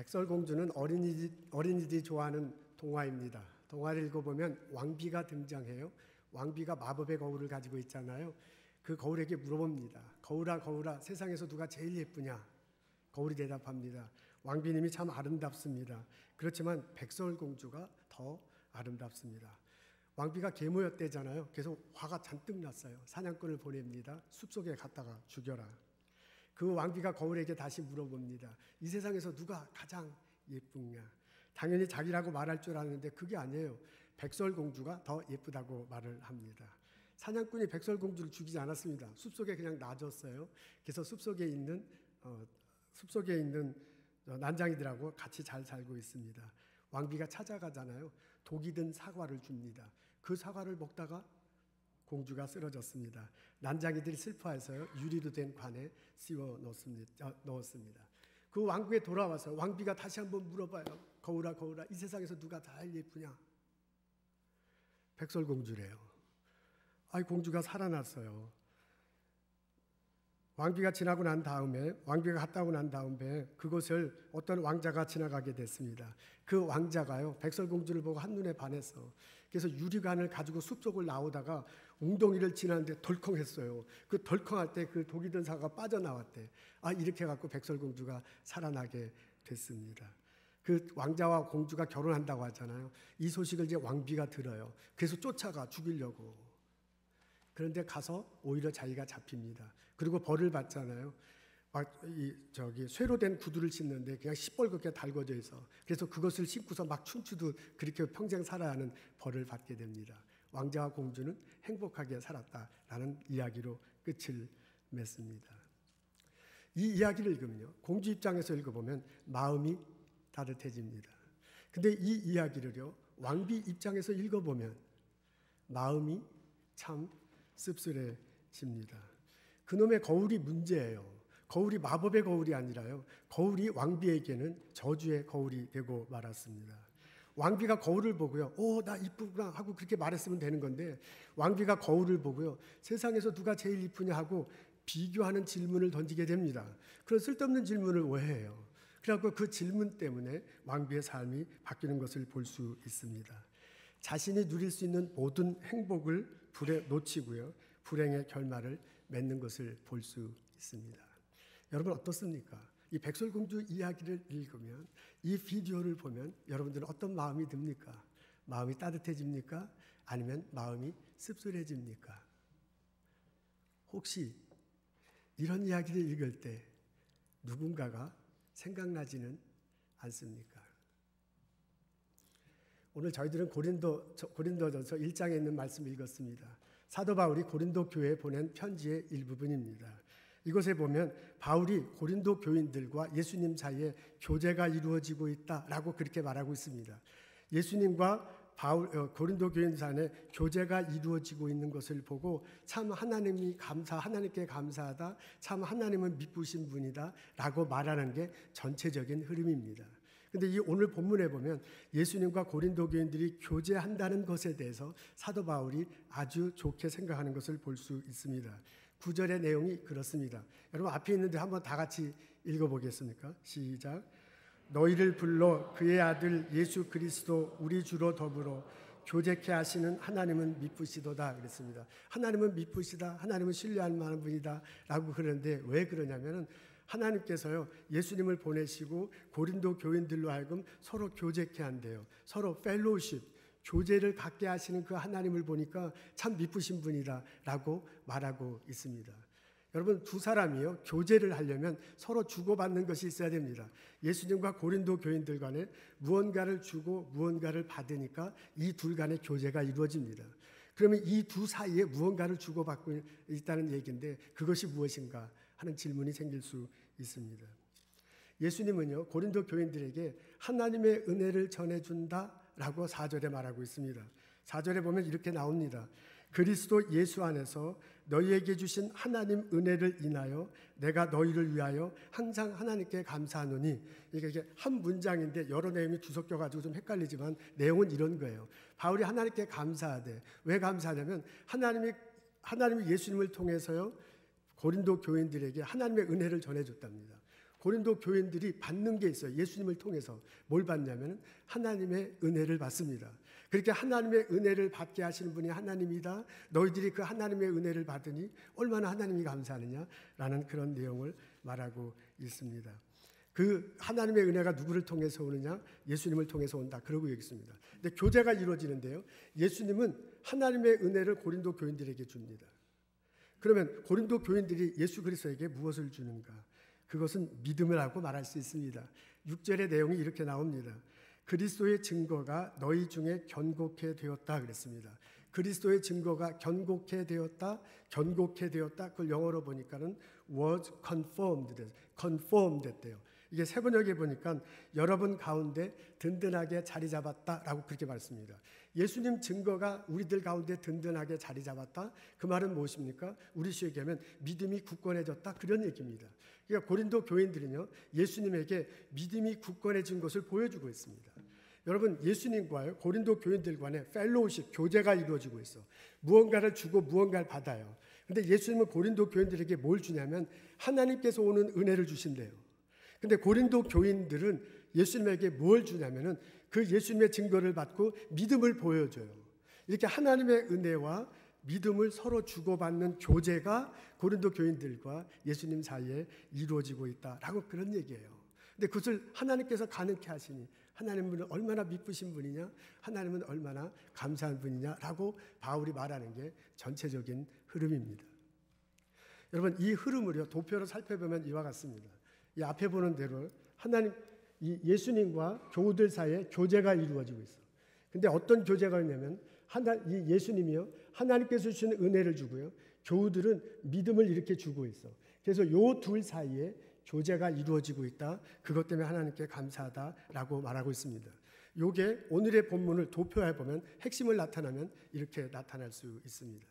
백설공주는 어린이들이 좋아하는 동화입니다. 동화를 읽어보면 왕비가 등장해요. 왕비가 마법의 거울을 가지고 있잖아요. 그 거울에게 물어봅니다. 거울아 거울아, 세상에서 누가 제일 예쁘냐? 거울이 대답합니다. 왕비님이 참 아름답습니다. 그렇지만 백설공주가 더 아름답습니다. 왕비가 계모였대잖아요. 그래서 화가 잔뜩 났어요. 사냥꾼을 보냅니다. 숲속에 갔다가 죽여라. 그 왕비가 거울에게 다시 물어봅니다. 이 세상에서 누가 가장 예쁘냐? 당연히 자기라고 말할 줄 아는데 그게 아니에요. 백설공주가 더 예쁘다고 말을 합니다. 사냥꾼이 백설공주를 죽이지 않았습니다. 숲속에 그냥 놔줬어요. 그래서 숲속에 있는 난장이들하고 같이 잘 살고 있습니다. 왕비가 찾아가잖아요. 독이 든 사과를 줍니다. 그 사과를 먹다가 공주가 쓰러졌습니다. 난장이들이 슬퍼해서요, 유리로 된 관에 씌워 넣었습니다. 그 왕궁에 돌아와서 왕비가 다시 한번 물어봐요. 거울아 거울아, 이 세상에서 누가 제일 예쁘냐? 백설공주래요. 공주가 살아났어요. 왕비가 갔다 오고 난 다음에 그곳을 어떤 왕자가 지나가게 됐습니다. 그 왕자가요, 백설공주를 보고 한눈에 반했어. 그래서 유리관을 가지고 숲속을 나오다가 웅덩이를 지나는데 덜컹했어요. 그 덜컹할 때 그 독이 든 사과가 빠져나왔대. 이렇게 해갖고 백설공주가 살아나게 됐습니다. 그 왕자와 공주가 결혼한다고 하잖아요. 이 소식을 이제 왕비가 들어요. 그래서 쫓아가 죽이려고. 그런데 가서 오히려 자기가 잡힙니다. 그리고 벌을 받잖아요. 쇠로 된 구두를 신는데 그냥 시뻘겋게 달궈져 있어. 그래서 그것을 신고서 막 춤추듯 그렇게 평생 살아야 하는 벌을 받게 됩니다. 왕자와 공주는 행복하게 살았다라는 이야기로 끝을 맺습니다. 이 이야기를 읽으면요, 공주 입장에서 읽어보면 마음이 따뜻해집니다. 근데 이 이야기를요, 왕비 입장에서 읽어보면 마음이 참 씁쓸해집니다. 그놈의 거울이 문제예요. 거울이 마법의 거울이 아니라요, 거울이 왕비에게는 저주의 거울이 되고 말았습니다. 왕비가 거울을 보고요, 나 이쁘구나 하고 그렇게 말했으면 되는 건데, 왕비가 거울을 보고요, 세상에서 누가 제일 이쁘냐 하고 비교하는 질문을 던지게 됩니다. 그런 쓸데없는 질문을 왜 해요? 그래갖고 그 질문 때문에 왕비의 삶이 바뀌는 것을 볼 수 있습니다. 자신이 누릴 수 있는 모든 행복을 놓치고요, 불행의 결말을 맺는 것을 볼 수 있습니다. 여러분 어떻습니까? 이 백설공주 이야기를 읽으면, 이 비디오를 보면 여러분들은 어떤 마음이 듭니까? 마음이 따뜻해집니까? 아니면 마음이 씁쓸해집니까? 혹시 이런 이야기를 읽을 때 누군가가 생각나지는 않습니까? 오늘 저희들은 고린도전서 1장에 있는 말씀을 읽었습니다. 사도 바울이 고린도 교회에 보낸 편지의 일부분입니다. 이곳에 보면 바울이 고린도 교인들과 예수님 사이에 교제가 이루어지고 있다라고 그렇게 말하고 있습니다. 예수님과 고린도 교인들 안에 교제가 이루어지고 있는 것을 보고 참 하나님께 감사하다, 참 하나님은 미쁘신 분이다 라고 말하는 게 전체적인 흐름입니다. 근데 오늘 본문에 보면 예수님과 고린도 교인들이 교제한다는 것에 대해서 사도 바울이 아주 좋게 생각하는 것을 볼 수 있습니다. 9절의 내용이 그렇습니다. 여러분 앞에 있는데 한번 다 같이 읽어보겠습니까? 시작. 너희를 불러 그의 아들 예수 그리스도 우리 주로 더불어 교제케 하시는 하나님은 미쁘시도다 그랬습니다. 하나님은 미쁘시다, 하나님은 신뢰할 만한 분이다 라고 그러는데 왜 그러냐면은 하나님께서요, 예수님을 보내시고 고린도 교인들로 하여금 서로 교제케 한대요. 서로 펠로우십, 교제를 갖게 하시는 그 하나님을 보니까 참 미쁘신 분이다 라고 말하고 있습니다. 여러분 두 사람이요, 교제를 하려면 서로 주고받는 것이 있어야 됩니다. 예수님과 고린도 교인들 간에 무언가를 주고 무언가를 받으니까 이 둘 간의 교제가 이루어집니다. 그러면 이 두 사이에 무언가를 주고받고 있다는 얘기인데 그것이 무엇인가 하는 질문이 생길 수 있습니다. 예수님은요, 고린도 교인들에게 하나님의 은혜를 전해준다라고 4절에 말하고 있습니다. 4절에 보면 이렇게 나옵니다. 그리스도 예수 안에서 너희에게 주신 하나님 은혜를 인하여 내가 너희를 위하여 항상 하나님께 감사하노니. 이게 한 문장인데 여러 내용이 뒤섞여가지고 좀 헷갈리지만 내용은 이런 거예요. 바울이 하나님께 감사하되, 왜 감사하냐면 하나님이 예수님을 통해서요 고린도 교인들에게 하나님의 은혜를 전해줬답니다. 고린도 교인들이 받는 게 있어요. 예수님을 통해서 뭘 받냐면 하나님의 은혜를 받습니다. 그렇게 하나님의 은혜를 받게 하시는 분이 하나님이다. 너희들이 그 하나님의 은혜를 받으니 얼마나 하나님이 감사하느냐라는 그런 내용을 말하고 있습니다. 그 하나님의 은혜가 누구를 통해서 오느냐? 예수님을 통해서 온다. 그러고 여기 있습니다. 근데 교제가 이루어지는데요. 예수님은 하나님의 은혜를 고린도 교인들에게 줍니다. 그러면 고린도 교인들이 예수 그리스도에게 무엇을 주는가? 그것은 믿음을 하고 말할 수 있습니다. 6절의 내용이 이렇게 나옵니다. 그리스도의 증거가 너희 중에 견고케 되었다 그랬습니다. 그리스도의 증거가 견고케 되었다, 견고케 되었다. 그걸 영어로 보니까는 was conformed 됐대요. 이게 세번역에 보니까 여러분 가운데 든든하게 자리 잡았다라고 그렇게 말씀입니다. 예수님 증거가 우리들 가운데 든든하게 자리 잡았다. 그 말은 무엇입니까? 우리 쉽게 하면 믿음이 굳건해졌다. 그런 얘기입니다. 그러니까 고린도 교인들은요, 예수님에게 믿음이 굳건해진 것을 보여주고 있습니다. 여러분, 예수님과요 고린도 교인들 간의 펠로우십, 교제가 이루어지고 있어. 무언가를 주고 무언가를 받아요. 근데 예수님은 고린도 교인들에게 뭘 주냐면 하나님께서 오는 은혜를 주신대요. 근데 고린도 교인들은 예수님에게 뭘 주냐면은 그 예수님의 증거를 받고 믿음을 보여줘요. 이렇게 하나님의 은혜와 믿음을 서로 주고받는 교제가 고린도 교인들과 예수님 사이에 이루어지고 있다라고 그런 얘기예요. 근데 그것을 하나님께서 가능케 하시니 하나님은 얼마나 미쁘신 분이냐, 하나님은 얼마나 감사한 분이냐라고 바울이 말하는 게 전체적인 흐름입니다. 여러분, 이 흐름을요 도표로 살펴보면 이와 같습니다. 이 앞에 보는 대로 하나님, 이 예수님과 교우들 사이에 교제가 이루어지고 있어. 근데 어떤 교제가 있냐면 이 예수님이요 하나님께서 주시는 은혜를 주고요, 교우들은 믿음을 이렇게 주고 있어. 그래서 요 둘 사이에 교제가 이루어지고 있다. 그것 때문에 하나님께 감사하다라고 말하고 있습니다. 요게 오늘의 본문을 도표해 보면 핵심을 나타나면 이렇게 나타날 수 있습니다.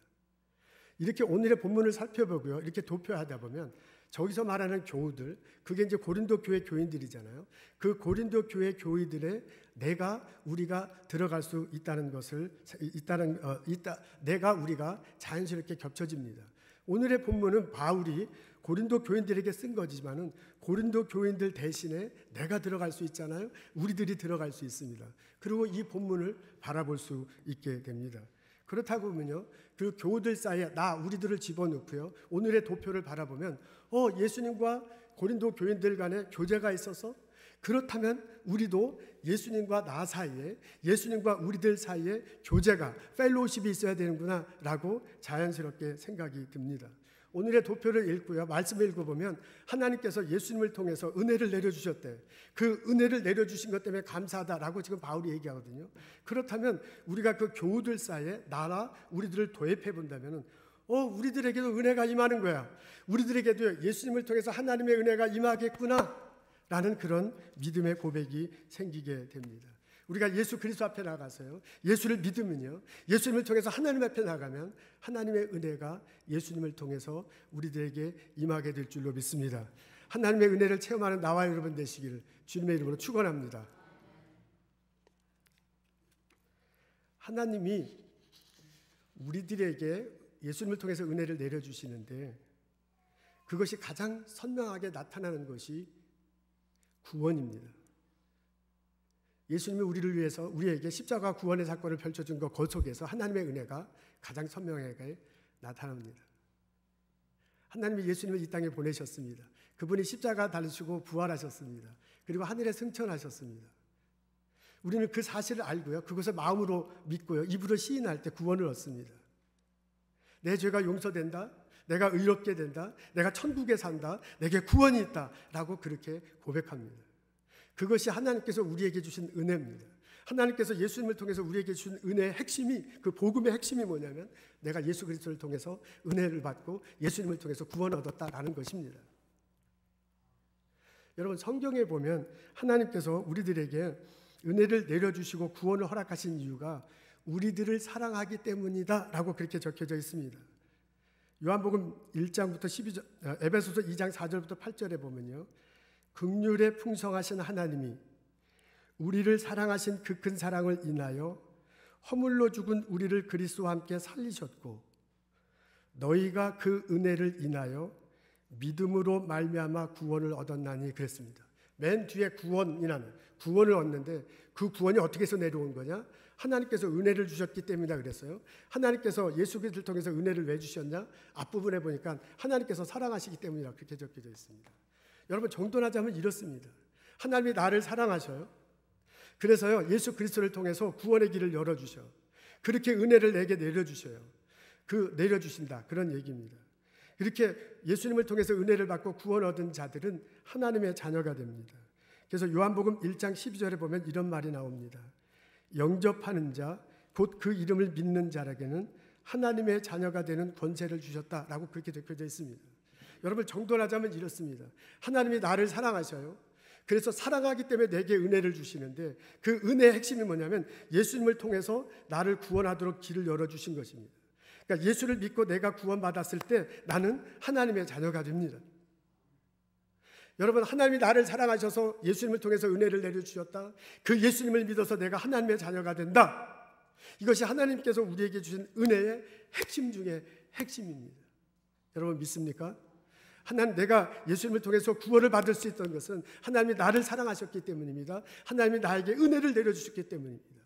이렇게 오늘의 본문을 살펴보고요, 이렇게 도표하다 보면 저기서 말하는 교우들, 그게 이제 고린도 교회 교인들이잖아요. 그 고린도 교회 교인들의 우리가 들어갈 수 있다는 것을 우리가 자연스럽게 겹쳐집니다. 오늘의 본문은 바울이 고린도 교인들에게 쓴 거지만은 고린도 교인들 대신에 내가 들어갈 수 있잖아요. 우리들이 들어갈 수 있습니다. 그리고 이 본문을 바라볼 수 있게 됩니다. 그렇다고 보면요, 그 교우들 사이에 우리들을 집어넣고요, 오늘의 도표를 바라보면 예수님과 고린도 교인들 간에 교제가 있어서, 그렇다면 우리도 예수님과 나 사이에, 예수님과 우리들 사이에 교제가, 펠로우십이 있어야 되는구나 라고 자연스럽게 생각이 듭니다. 오늘의 도표를 읽고요, 말씀을 읽어보면 하나님께서 예수님을 통해서 은혜를 내려주셨대. 그 은혜를 내려주신 것 때문에 감사하다라고 지금 바울이 얘기하거든요. 그렇다면 우리가 그 교우들 사이에 나라 우리들을 도입해 본다면 우리들에게도 은혜가 임하는 거야. 우리들에게도 예수님을 통해서 하나님의 은혜가 임하겠구나 라는 그런 믿음의 고백이 생기게 됩니다. 우리가 예수 그리스도 앞에 나가서요, 예수를 믿으면요, 예수님을 통해서 하나님 앞에 나가면 하나님의 은혜가 예수님을 통해서 우리들에게 임하게 될 줄로 믿습니다. 하나님의 은혜를 체험하는 나와 여러분 되시기를 주님의 이름으로 축원합니다. 하나님이 우리들에게 예수님을 통해서 은혜를 내려주시는데 그것이 가장 선명하게 나타나는 것이 구원입니다. 예수님이 우리를 위해서 우리에게 십자가 구원의 사건을 펼쳐준 것 그 속에서 하나님의 은혜가 가장 선명하게 나타납니다. 하나님이 예수님을 이 땅에 보내셨습니다. 그분이 십자가 달리시고 부활하셨습니다. 그리고 하늘에 승천하셨습니다. 우리는 그 사실을 알고요, 그것을 마음으로 믿고요, 입으로 시인할 때 구원을 얻습니다. 내 죄가 용서된다, 내가 의롭게 된다, 내가 천국에 산다, 내게 구원이 있다 라고 그렇게 고백합니다. 그것이 하나님께서 우리에게 주신 은혜입니다. 하나님께서 예수님을 통해서 우리에게 주신 은혜의 핵심이, 그 복음의 핵심이 뭐냐면 내가 예수 그리스도를 통해서 은혜를 받고 예수님을 통해서 구원을 얻었다라는 것입니다. 여러분, 성경에 보면 하나님께서 우리들에게 은혜를 내려주시고 구원을 허락하신 이유가 우리들을 사랑하기 때문이다 라고 그렇게 적혀져 있습니다. 요한복음 1장부터 12절, 에베소서 2장 4절부터 8절에 보면요, 긍휼에 풍성하신 하나님이 우리를 사랑하신 그 큰 사랑을 인하여 허물로 죽은 우리를 그리스도와 함께 살리셨고 너희가 그 은혜를 인하여 믿음으로 말미암아 구원을 얻었나니 그랬습니다. 맨 뒤에 구원이라는 구원을 얻는데 그 구원이 어떻게 해서 내려온 거냐? 하나님께서 은혜를 주셨기 때문이다 그랬어요. 하나님께서 예수 그리스도를 통해서 은혜를 왜 주셨냐? 앞부분에 보니까 하나님께서 사랑하시기 때문이라 그렇게 적혀져 있습니다. 여러분 정돈하자면 이렇습니다. 하나님이 나를 사랑하셔요. 그래서요 예수 그리스도를 통해서 구원의 길을 열어주셔. 그렇게 은혜를 내게 내려주셔요. 내려주신다 그런 얘기입니다. 이렇게 예수님을 통해서 은혜를 받고 구원 얻은 자들은 하나님의 자녀가 됩니다. 그래서 요한복음 1장 12절에 보면 이런 말이 나옵니다. 영접하는 자, 곧 그 이름을 믿는 자에게는 하나님의 자녀가 되는 권세를 주셨다라고 그렇게 적혀져 있습니다. 여러분 정돈하자면 이렇습니다. 하나님이 나를 사랑하셔요. 그래서 사랑하기 때문에 내게 은혜를 주시는데 그 은혜의 핵심이 뭐냐면 예수님을 통해서 나를 구원하도록 길을 열어주신 것입니다. 그러니까 예수를 믿고 내가 구원받았을 때 나는 하나님의 자녀가 됩니다. 여러분 하나님이 나를 사랑하셔서 예수님을 통해서 은혜를 내려주셨다. 그 예수님을 믿어서 내가 하나님의 자녀가 된다. 이것이 하나님께서 우리에게 주신 은혜의 핵심 중에 핵심입니다. 여러분 믿습니까? 내가 예수님을 통해서 구원을 받을 수 있던 것은 하나님이 나를 사랑하셨기 때문입니다. 하나님이 나에게 은혜를 내려주셨기 때문입니다.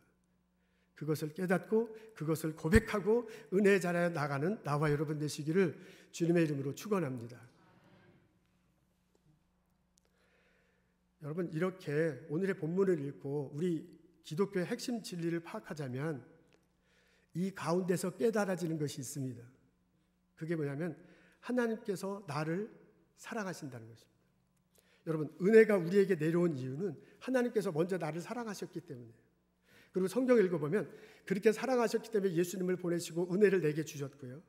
그것을 깨닫고 그것을 고백하고 은혜의 자리에 나가는 나와 여러분 되시기를 주님의 이름으로 축원합니다. 여러분 이렇게 오늘의 본문을 읽고 우리 기독교의 핵심 진리를 파악하자면 이 가운데서 깨달아지는 것이 있습니다. 그게 뭐냐면 하나님께서 나를 사랑하신다는 것입니다. 여러분 은혜가 우리에게 내려온 이유는 하나님께서 먼저 나를 사랑하셨기 때문이에요. 그리고 성경을 읽어보면 그렇게 사랑하셨기 때문에 예수님을 보내시고 은혜를 내게 주셨고요.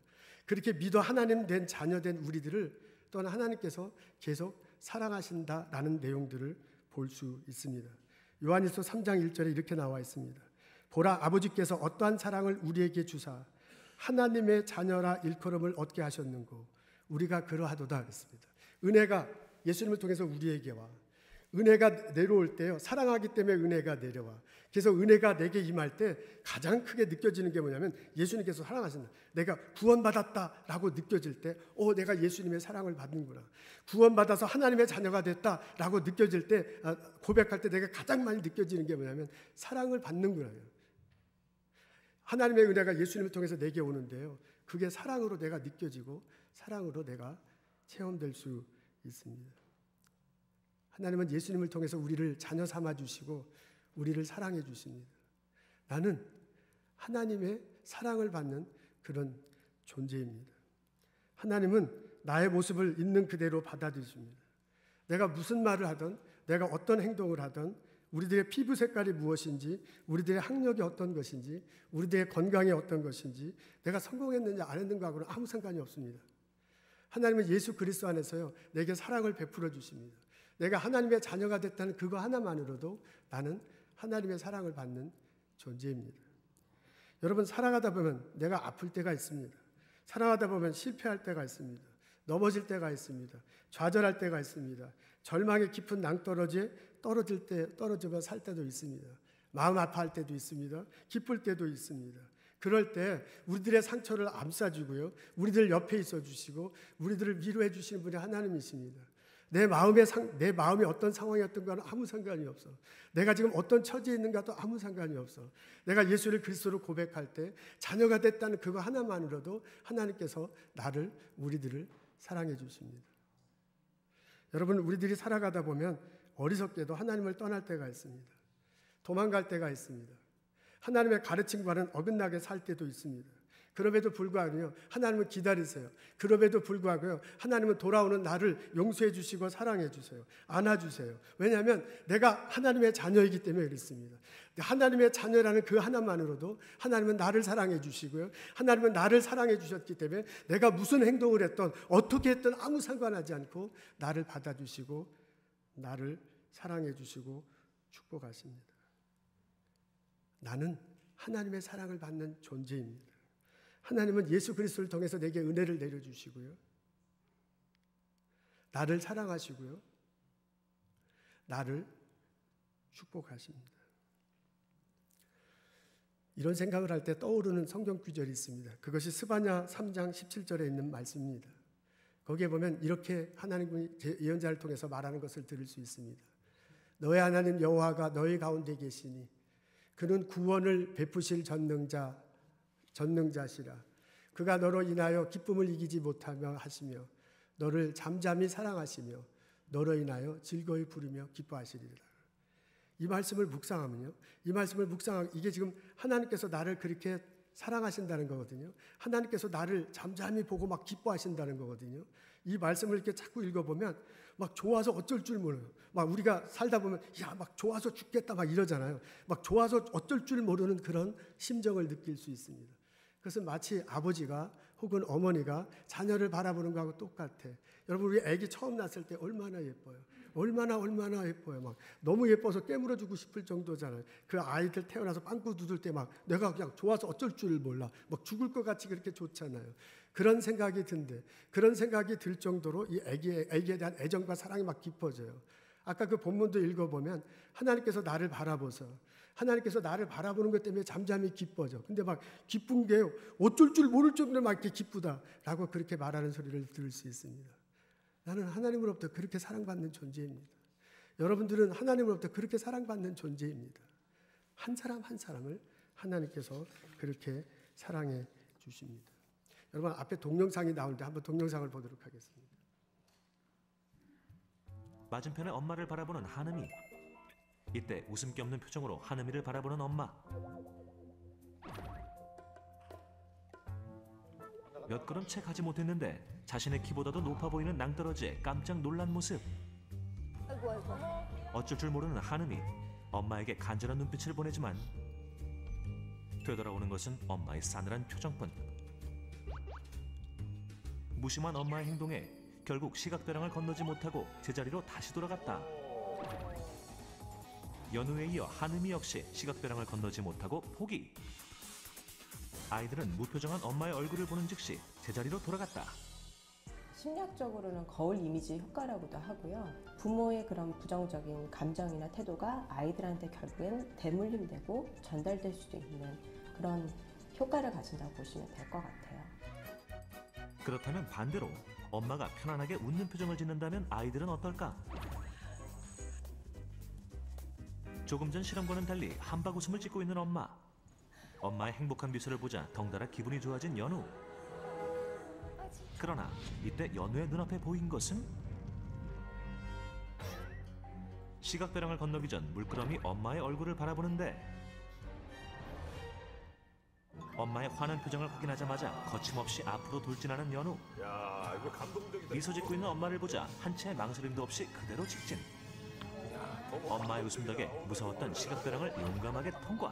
그렇게 믿어 하나님 된 자녀 된 우리들을 또한 하나님께서 계속 사랑하신다라는 내용들을 볼 수 있습니다. 요한일서 3장 1절에 이렇게 나와 있습니다. 보라 아버지께서 어떠한 사랑을 우리에게 주사 하나님의 자녀라 일컬음을 얻게 하셨는고 우리가 그러하도다 그랬습니다. 은혜가 예수님을 통해서 우리에게 와. 은혜가 내려올 때요 사랑하기 때문에 은혜가 내려와. 그래서 은혜가 내게 임할 때 가장 크게 느껴지는 게 뭐냐면 예수님께서 사랑하신다. 내가 구원받았다라고 느껴질 때 내가 예수님의 사랑을 받는구나. 구원받아서 하나님의 자녀가 됐다라고 느껴질 때 고백할 때 내가 가장 많이 느껴지는 게 뭐냐면 사랑을 받는구나. 하나님의 은혜가 예수님을 통해서 내게 오는데요 그게 사랑으로 내가 느껴지고 사랑으로 내가 체험될 수 있습니다. 하나님은 예수님을 통해서 우리를 자녀 삼아 주시고 우리를 사랑해 주십니다. 나는 하나님의 사랑을 받는 그런 존재입니다. 하나님은 나의 모습을 있는 그대로 받아들이십니다. 내가 무슨 말을 하든 내가 어떤 행동을 하든 우리들의 피부 색깔이 무엇인지 우리들의 학력이 어떤 것인지 우리들의 건강이 어떤 것인지 내가 성공했는지 안 했는가하고는 아무 상관이 없습니다. 하나님은 예수 그리스도 안에서요 내게 사랑을 베풀어 주십니다. 내가 하나님의 자녀가 됐다는 그거 하나만으로도 나는 하나님의 사랑을 받는 존재입니다. 여러분 살아가다 보면 내가 아플 때가 있습니다. 살아가다 보면 실패할 때가 있습니다. 넘어질 때가 있습니다. 좌절할 때가 있습니다. 절망의 깊은 낭떠러지에 떨어지며 살 때도 있습니다. 마음 아파할 때도 있습니다. 기쁠 때도 있습니다. 그럴 때 우리들의 상처를 감싸주고요. 우리들 옆에 있어 주시고 우리들을 위로해 주시는 분이 하나님이십니다. 내 마음이 어떤 상황이었던가는 아무 상관이 없어. 내가 지금 어떤 처지에 있는가도 아무 상관이 없어. 내가 예수를 그리스도로 고백할 때 자녀가 됐다는 그거 하나만으로도 하나님께서 우리들을 사랑해 주십니다. 여러분 우리들이 살아가다 보면 어리석게도 하나님을 떠날 때가 있습니다. 도망갈 때가 있습니다. 하나님의 가르침과는 어긋나게 살 때도 있습니다. 그럼에도 불구하고 하나님은 기다리세요. 그럼에도 불구하고 하나님은 돌아오는 나를 용서해 주시고 사랑해 주세요. 안아주세요. 왜냐하면 내가 하나님의 자녀이기 때문에 그렇습니다. 하나님의 자녀라는 그 하나만으로도 하나님은 나를 사랑해 주시고요. 하나님은 나를 사랑해 주셨기 때문에 내가 무슨 행동을 했던 어떻게 했던 아무 상관하지 않고 나를 받아주시고 나를 사랑해 주시고 축복하십니다. 나는 하나님의 사랑을 받는 존재입니다. 하나님은 예수 그리스도를 통해서 내게 은혜를 내려주시고요. 나를 사랑하시고요. 나를 축복하십니다. 이런 생각을 할 때 떠오르는 성경 구절이 있습니다. 그것이 스바냐 3장 17절에 있는 말씀입니다. 거기에 보면 이렇게 하나님이 예언자를 통해서 말하는 것을 들을 수 있습니다. 너의 하나님 여호와가 너희 가운데 계시니 그는 구원을 베푸실 전능자시라. 그가 너로 인하여 기쁨을 이기지 못하며 하시며 너를 잠잠히 사랑하시며 너로 인하여 즐거이 부르며 기뻐하시리라. 이 말씀을 묵상하면요, 이게 지금 하나님께서 나를 그렇게 사랑하신다는 거거든요. 하나님께서 나를 잠잠히 보고 막 기뻐하신다는 거거든요. 이 말씀을 이렇게 자꾸 읽어보면 막 좋아서 어쩔 줄 몰라요. 막 우리가 살다 보면 야, 막 좋아서 죽겠다 막 이러잖아요. 막 좋아서 어쩔 줄 모르는 그런 심정을 느낄 수 있습니다. 그것은 마치 아버지가 혹은 어머니가 자녀를 바라보는 거하고 똑같아. 여러분, 우리 아기 처음 낳았을 때 얼마나 예뻐요. 얼마나 예뻐요. 막 너무 예뻐서 깨물어주고 싶을 정도잖아요. 그 아이들 태어나서 빵꾸 두들 때 막 내가 그냥 좋아서 어쩔 줄 몰라. 막 죽을 것 같이 그렇게 좋잖아요. 그런 생각이 들 정도로 이 아기에 대한 애정과 사랑이 막 깊어져요. 아까 그 본문도 읽어보면 하나님께서 나를 바라보는 것 때문에 잠잠히 기뻐져. 근데 막 기쁜 게 어쩔 줄 모를 정도로 막 이렇게 기쁘다라고 그렇게 말하는 소리를 들을 수 있습니다. 나는 하나님으로부터 그렇게 사랑받는 존재입니다. 여러분들은 하나님으로부터 그렇게 사랑받는 존재입니다. 한 사람 한 사람을 하나님께서 그렇게 사랑해 주십니다. 여러분, 앞에 동영상이 나오는데 한번 동영상을 보도록 하겠습니다. 맞은편에 엄마를 바라보는 한음이. 이때 웃음기 없는 표정으로 한음이를 바라보는 엄마. 몇 걸음 채 가지 못했는데 자신의 키보다도 높아 보이는 낭떠러지에 깜짝 놀란 모습. 어쩔 줄 모르는 한음이 엄마에게 간절한 눈빛을 보내지만 되돌아오는 것은 엄마의 싸늘한 표정뿐. 무심한 엄마의 행동에 결국 시각배랑을 건너지 못하고 제자리로 다시 돌아갔다. 연우에 이어 한음이 역시 시각배랑을 건너지 못하고 포기. 아이들은 무표정한 엄마의 얼굴을 보는 즉시 제자리로 돌아갔다. 심리학적으로는 거울 이미지 효과라고도 하고요. 부모의 그런 부정적인 감정이나 태도가 아이들한테 결국엔 대물림되고 전달될 수도 있는 그런 효과를 가진다고 보시면 될 것 같아요. 그렇다면 반대로 엄마가 편안하게 웃는 표정을 짓는다면 아이들은 어떨까? 조금 전 실험과는 달리 한박 웃음을 짓고 있는 엄마. 엄마의 행복한 미소를 보자 덩달아 기분이 좋아진 연우. 그러나 이때 연우의 눈앞에 보인 것은 시각배랑을 건너기 전 물끄러미 엄마의 얼굴을 바라보는데 엄마의 환한 표정을 확인하자마자 거침없이 앞으로 돌진하는 연우. 야, 이거 감동적이다. 미소 짓고 있는 엄마를 보자 한 채 망설임도 없이 그대로 직진. 엄마의 웃음 덕에 무서웠던 시각배랑을 용감하게 통과.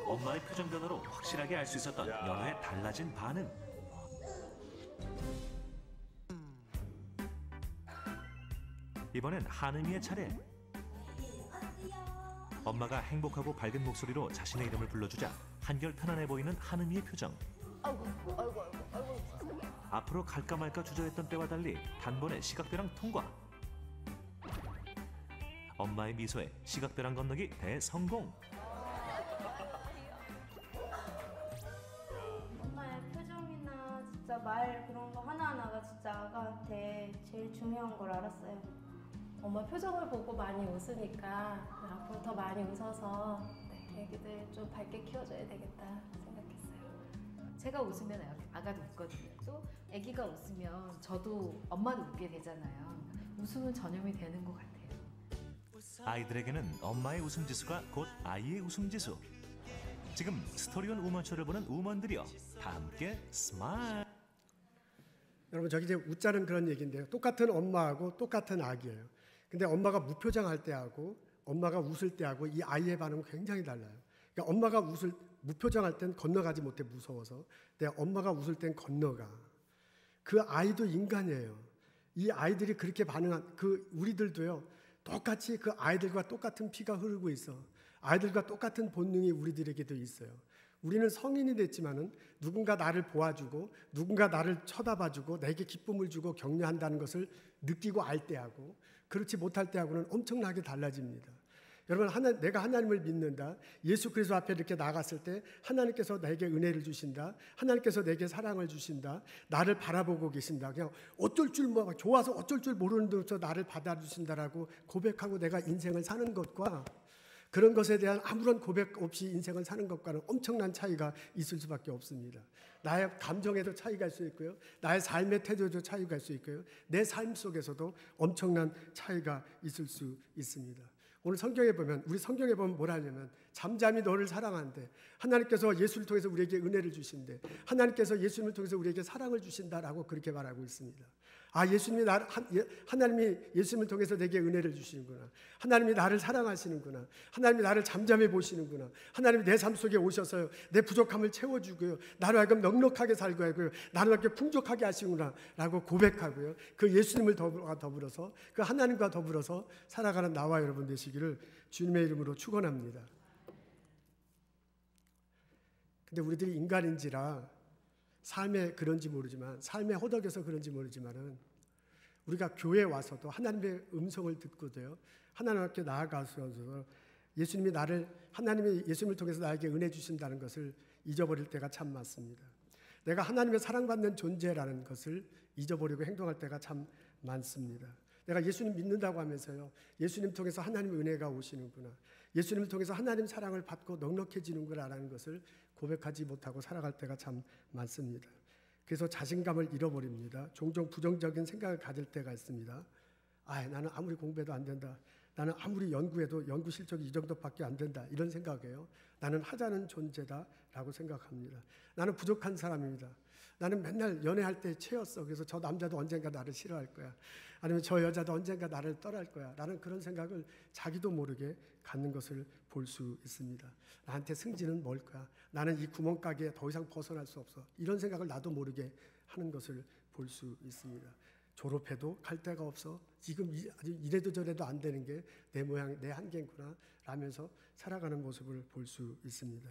엄마의 표정 변화로 확실하게 알 수 있었던 연우의 달라진 반응. 이번엔 한음이의 차례. 엄마가 행복하고 밝은 목소리로 자신의 이름을 불러주자 한결 편안해 보이는 한음이의 표정. 앞으로 갈까 말까 주저했던 때와 달리 단번에 시각배랑 통과. 엄마의 미소에 시각배랑 건너기 대성공. 엄마의 표정이나 진짜 말 그런 거 하나하나가 진짜 아가한테 제일 중요한 걸 알았어요. 엄마 표정을 보고 많이 웃으니까 앞으로 더 많이 웃어서 애기들 좀 밝게 키워줘야 되겠다 생각했어요. 제가 웃으면 아가도 웃거든요. 또 아기가 웃으면 저도 엄마도 웃게 되잖아요. 웃음은 전염이 되는 것 같아요. 아이들에게는 엄마의 웃음 지수가 곧 아이의 웃음 지수. 지금 스토리온 우먼쇼를 보는 우먼들이여 다 함께 스마일. 여러분, 저기 이제 웃자는 그런 얘기인데요. 똑같은 엄마하고 똑같은 아기예요. 근데 엄마가 무표정할 때하고 엄마가 웃을 때하고 이 아이의 반응은 굉장히 달라요. 그러니까 엄마가 무표정할 땐 건너가지 못해 무서워서. 근데 엄마가 웃을 땐 건너가. 그 아이도 인간이에요. 이 아이들이 그렇게 반응한 우리들도요. 똑같이 그 아이들과 똑같은 피가 흐르고 있어. 아이들과 똑같은 본능이 우리들에게도 있어요. 우리는 성인이 됐지만은 누군가 나를 보아주고 누군가 나를 쳐다봐주고 내게 기쁨을 주고 격려한다는 것을 느끼고 알 때하고 그렇지 못할 때하고는 엄청나게 달라집니다. 여러분, 내가 하나님을 믿는다. 예수 그리스도 앞에 이렇게 나갔을 때 하나님께서 나에게 은혜를 주신다. 하나님께서 내게 사랑을 주신다. 나를 바라보고 계신다. 그냥 어쩔 줄 좋아서 어쩔 줄 모르는 데서 나를 받아주신다라고 고백하고 내가 인생을 사는 것과 그런 것에 대한 아무런 고백 없이 인생을 사는 것과는 엄청난 차이가 있을 수밖에 없습니다. 나의 감정에도 차이가 있을 수 있고요. 나의 삶의 태도에도 차이가 있을 수 있고요. 내 삶 속에서도 엄청난 차이가 있을 수 있습니다. 오늘 성경에 보면, 우리 성경에 보면 뭐라 하냐면 잠잠히 너를 사랑한대. 하나님께서 예수를 통해서 우리에게 은혜를 주신대. 하나님께서 예수님을 통해서 우리에게 사랑을 주신다라고 그렇게 말하고 있습니다. 아, 하나님이 예수님을 통해서 내게 은혜를 주시는구나. 하나님이 나를 사랑하시는구나. 하나님이 나를 잠잠히 보시는구나. 하나님이 내 삶 속에 오셔서 내 부족함을 채워주고요. 나를 하여금 넉넉하게 살게 하고요. 나를 이렇게 풍족하게 하시는구나 라고 고백하고요. 그 예수님을 더불어서 그 하나님과 더불어서 살아가는 나와 여러분 되시기를 주님의 이름으로 축원합니다. 근데 우리들이 인간인지라 삶에 그런지 모르지만, 삶에 허덕여서 그런지 모르지만은 우리가 교회에 와서도 하나님의 음성을 듣고도요, 하나님 앞에 나아가서 하나님이 예수님을 통해서 나에게 은혜 주신다는 것을 잊어버릴 때가 참 많습니다. 내가 하나님의 사랑받는 존재라는 것을 잊어버리고 행동할 때가 참 많습니다. 내가 예수님 믿는다고 하면서요, 예수님 통해서 하나님의 은혜가 오시는구나, 예수님을 통해서 하나님 사랑을 받고 넉넉해지는구나라는 것을 고백하지 못하고 살아갈 때가 참 많습니다. 그래서 자신감을 잃어버립니다. 종종 부정적인 생각을 가질 때가 있습니다. 나는 아무리 공부해도 안 된다. 나는 아무리 연구해도 연구 실적이 이 정도밖에 안 된다. 이런 생각이에요. 나는 하자는 존재다라고 생각합니다. 나는 부족한 사람입니다. 나는 맨날 연애할 때 채였어. 그래서 저 남자도 언젠가 나를 싫어할 거야. 아니면 저 여자도 언젠가 나를 떠날 거야. 라는 그런 생각을 자기도 모르게 갖는 것을 볼 수 있습니다. 나한테 승진은 뭘까? 나는 이 구멍가게에 더 이상 벗어날 수 없어. 이런 생각을 나도 모르게 하는 것을 볼 수 있습니다. 졸업해도 갈 데가 없어. 지금 이래도 저래도 안 되는 게 내 모양, 내 한계구나 라면서 살아가는 모습을 볼 수 있습니다.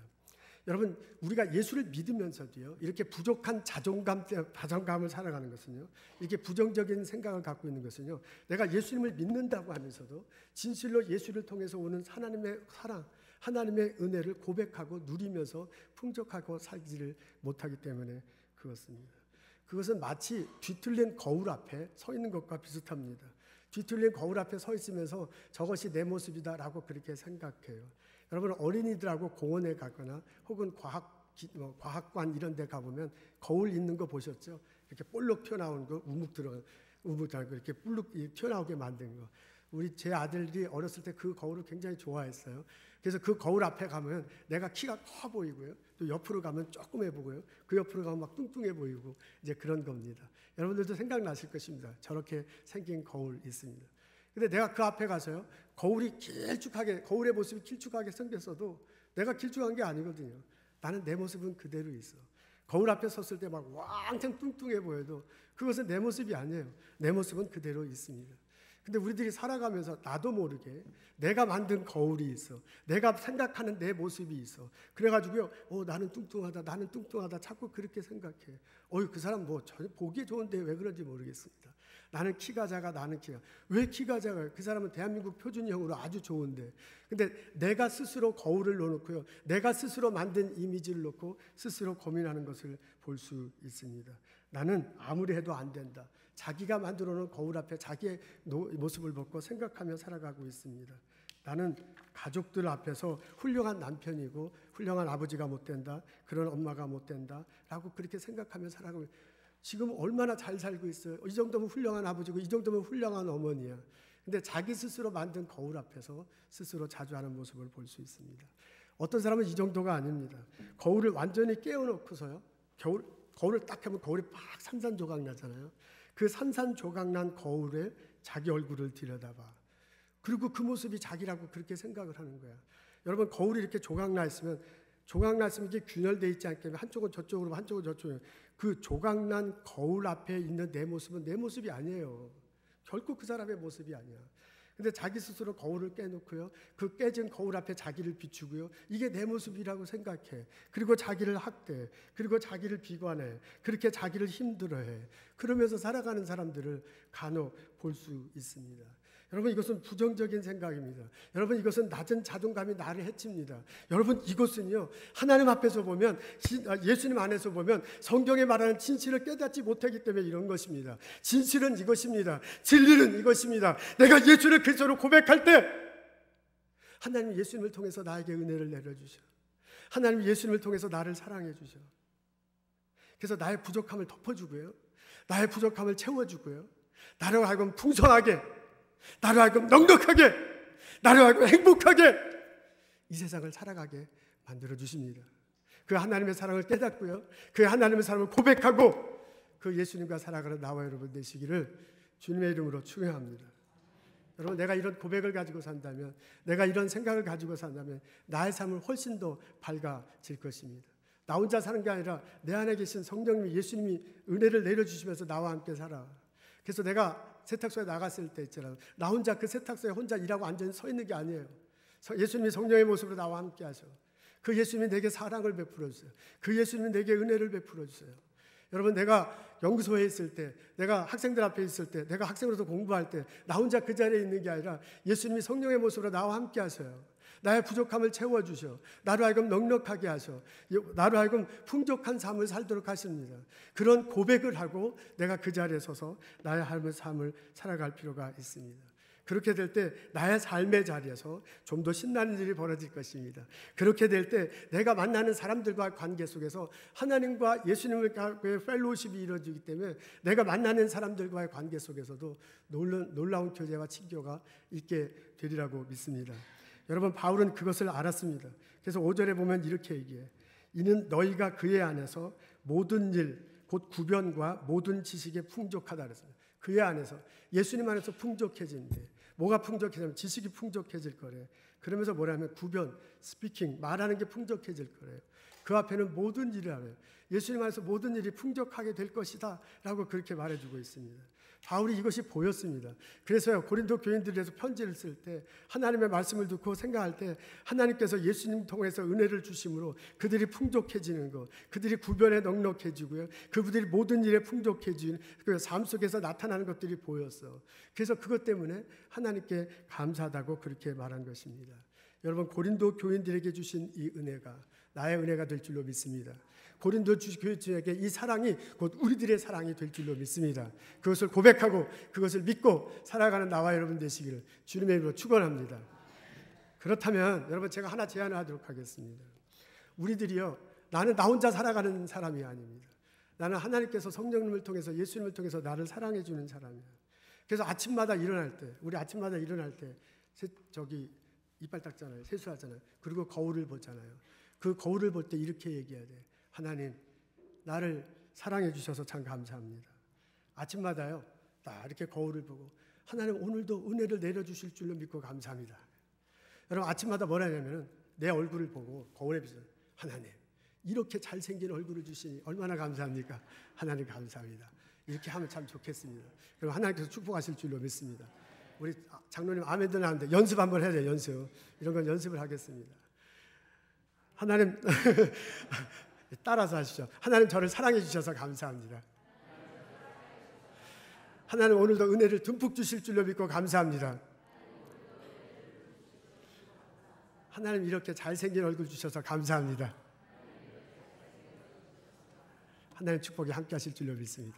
여러분, 우리가 예수를 믿으면서도요, 이렇게 부족한 자존감을 살아가는 것은요, 이렇게 부정적인 생각을 갖고 있는 것은요, 내가 예수님을 믿는다고 하면서도 진실로 예수를 통해서 오는 하나님의 사랑, 하나님의 은혜를 고백하고 누리면서 풍족하고 살지를 못하기 때문에 그렇습니다. 그것은 마치 뒤틀린 거울 앞에 서 있는 것과 비슷합니다. 뒤틀린 거울 앞에 서 있으면서 저것이 내 모습이다라고 그렇게 생각해요. 여러분, 어린이들하고 공원에 가거나 혹은 과학관 이런 데 가보면 거울 있는 거 보셨죠? 이렇게 볼록 튀어나오는 거, 우묵 들어가고 이렇게 볼록 튀어나오게 만든 거. 제 아들이 어렸을 때 그 거울을 굉장히 좋아했어요. 그래서 그 거울 앞에 가면 내가 키가 커 보이고요. 또 옆으로 가면 조그매 보고요. 그 옆으로 가면 막 뚱뚱해 보이고 이제 그런 겁니다. 여러분들도 생각나실 것입니다. 저렇게 생긴 거울 있습니다. 근데 내가 그 앞에 가서요, 거울의 모습이 길쭉하게 생겼어도 내가 길쭉한 게 아니거든요. 나는 내 모습은 그대로 있어. 거울 앞에 섰을 때 막 왕창 뚱뚱해 보여도 그것은 내 모습이 아니에요. 내 모습은 그대로 있습니다. 근데 우리들이 살아가면서 나도 모르게 내가 만든 거울이 있어. 내가 생각하는 내 모습이 있어. 그래가지고요, 나는 뚱뚱하다 자꾸 그렇게 생각해. 그 사람 전혀 보기 좋은데 왜 그런지 모르겠습니다. 나는 키가 작아. 왜 키가 작아요? 그 사람은 대한민국 표준형으로 아주 좋은데. 근데 내가 스스로 거울을 놓고요, 내가 스스로 만든 이미지를 놓고 스스로 고민하는 것을 볼 수 있습니다. 나는 아무리 해도 안 된다. 자기가 만들어 놓은 거울 앞에 자기의 모습을 보고 생각하며 살아가고 있습니다. 나는 가족들 앞에서 훌륭한 남편이고 훌륭한 아버지가 못 된다. 그런 엄마가 못 된다. 라고 그렇게 생각하며 살아가고, 지금 얼마나 잘 살고 있어요. 이 정도면 훌륭한 아버지고 이 정도면 훌륭한 어머니야. 근데 자기 스스로 만든 거울 앞에서 스스로 자주하는 모습을 볼 수 있습니다. 어떤 사람은 이 정도가 아닙니다. 거울을 완전히 깨워놓고서요, 거울을 딱 하면 거울이 막 산산조각 나잖아요. 그 산산조각 난 거울에 자기 얼굴을 들여다봐. 그리고 그 모습이 자기라고 그렇게 생각을 하는 거야. 여러분, 거울이 이렇게 조각 나 있으면 이게 균열되어 있지 않게 한쪽은 저쪽으로 한쪽은 저쪽으로, 그 조각 난 거울 앞에 있는 내 모습은 내 모습이 아니에요. 결코 그 사람의 모습이 아니야. 근데 자기 스스로 거울을 깨놓고요, 그 깨진 거울 앞에 자기를 비추고요, 이게 내 모습이라고 생각해. 그리고 자기를 학대해. 그리고 자기를 비관해. 그렇게 자기를 힘들어해. 그러면서 살아가는 사람들을 간혹 볼 수 있습니다. 여러분 이것은 부정적인 생각입니다. 여러분 이것은 낮은 자존감이 나를 해칩니다. 여러분 이것은요 하나님 앞에서 보면 예수님 안에서 보면 성경에 말하는 진실을 깨닫지 못하기 때문에 이런 것입니다. 진실은 이것입니다. 진리는 이것입니다. 내가 예수를 그리스도로 고백할 때 하나님 예수님을 통해서 나에게 은혜를 내려주셔. 하나님 예수님을 통해서 나를 사랑해 주셔. 그래서 나의 부족함을 덮어주고요. 나의 부족함을 채워주고요. 나로 하여금 풍성하게, 나로 하여금 넉넉하게, 나로 하여금 행복하게 이 세상을 살아가게 만들어 주십니다. 그 하나님의 사랑을 깨닫고요. 그 하나님의 사랑을 고백하고 그 예수님과 살아가는 나와 여러분 되시기를 주님의 이름으로 축원합니다. 여러분 내가 이런 고백을 가지고 산다면, 내가 이런 생각을 가지고 산다면 나의 삶은 훨씬 더 밝아질 것입니다. 나 혼자 사는 게 아니라 내 안에 계신 성령님이, 예수님이 은혜를 내려주시면서 나와 함께 살아. 그래서 내가 세탁소에 나갔을 때 있잖아요. 나 혼자 그 세탁소에 혼자 일하고 완전히 서 있는 게 아니에요. 예수님이 성령의 모습으로 나와 함께 하셔. 그 예수님이 내게 사랑을 베풀어 주세요. 그 예수님이 내게 은혜를 베풀어 주세요. 여러분 내가 연구소에 있을 때, 내가 학생들 앞에 있을 때, 내가 학생으로서 공부할 때 나 혼자 그 자리에 있는 게 아니라 예수님이 성령의 모습으로 나와 함께 하셔요. 나의 부족함을 채워주셔. 나로 하여금 넉넉하게 하셔. 나로 하여금 풍족한 삶을 살도록 하십니다. 그런 고백을 하고 내가 그 자리에 서서 나의 삶을 살아갈 필요가 있습니다. 그렇게 될 때 나의 삶의 자리에서 좀 더 신나는 일이 벌어질 것입니다. 그렇게 될 때 내가 만나는 사람들과의 관계 속에서 하나님과 예수님과의 펠로우십이 이루어지기 때문에 내가 만나는 사람들과의 관계 속에서도 놀라운 교제와 친교가 있게 되리라고 믿습니다. 여러분 바울은 그것을 알았습니다. 그래서 5절에 보면 이렇게 얘기해. 이는 너희가 그의 안에서 모든 일 곧 구변과 모든 지식에 풍족하다 그랬습니다. 그의 안에서, 예수님 안에서 풍족해진대. 뭐가 풍족해지면 지식이 풍족해질 거래. 그러면서 뭐라면 구변, 스피킹, 말하는 게 풍족해질 거래요. 그 앞에는 모든 일을 하래요. 예수님 안에서 모든 일이 풍족하게 될 것이다 라고 그렇게 말해주고 있습니다. 바울이 이것이 보였습니다. 그래서요 고린도 교인들에서 편지를 쓸 때 하나님의 말씀을 듣고 생각할 때 하나님께서 예수님 통해서 은혜를 주심으로 그들이 풍족해지는 것, 그들이 구변에 넉넉해지고요, 그들이 모든 일에 풍족해지는 그 삶 속에서 나타나는 것들이 보였어. 그래서 그것 때문에 하나님께 감사하다고 그렇게 말한 것입니다. 여러분 고린도 교인들에게 주신 이 은혜가 나의 은혜가 될 줄로 믿습니다. 고린도 교인들에게 이 사랑이 곧 우리들의 사랑이 될 줄로 믿습니다. 그것을 고백하고 그것을 믿고 살아가는 나와 여러분 되시기를 주님의 이름으로 축원합니다. 그렇다면 여러분 제가 하나 제안을 하도록 하겠습니다. 우리들이요, 나는 나 혼자 살아가는 사람이 아닙니다. 나는 하나님께서 성령님을 통해서, 예수님을 통해서 나를 사랑해 주는 사람이야. 그래서 아침마다 일어날 때, 우리 아침마다 일어날 때 이빨 닦잖아요. 세수하잖아요. 그리고 거울을 보잖아요. 그 거울을 볼 때 이렇게 얘기해야 돼. 하나님, 나를 사랑해 주셔서 참 감사합니다. 아침마다요, 딱 이렇게 거울을 보고 하나님 오늘도 은혜를 내려주실 줄로 믿고 감사합니다. 여러분 아침마다 뭐라 하냐면 내 얼굴을 보고 거울에 비춰 하나님 이렇게 잘생긴 얼굴을 주시니 얼마나 감사합니까? 하나님 감사합니다. 이렇게 하면 참 좋겠습니다. 그럼 하나님께서 축복하실 줄로 믿습니다. 우리 장로님 아멘도 나는데 연습 한번 해야 돼요. 연습. 이런 건 연습을 하겠습니다. 하나님 따라서 하시죠. 하나님 저를 사랑해 주셔서 감사합니다. 하나님 오늘도 은혜를 듬뿍 주실 줄로 믿고 감사합니다. 하나님 이렇게 잘생긴 얼굴 주셔서 감사합니다. 하나님 축복이 함께 하실 줄로 믿습니다.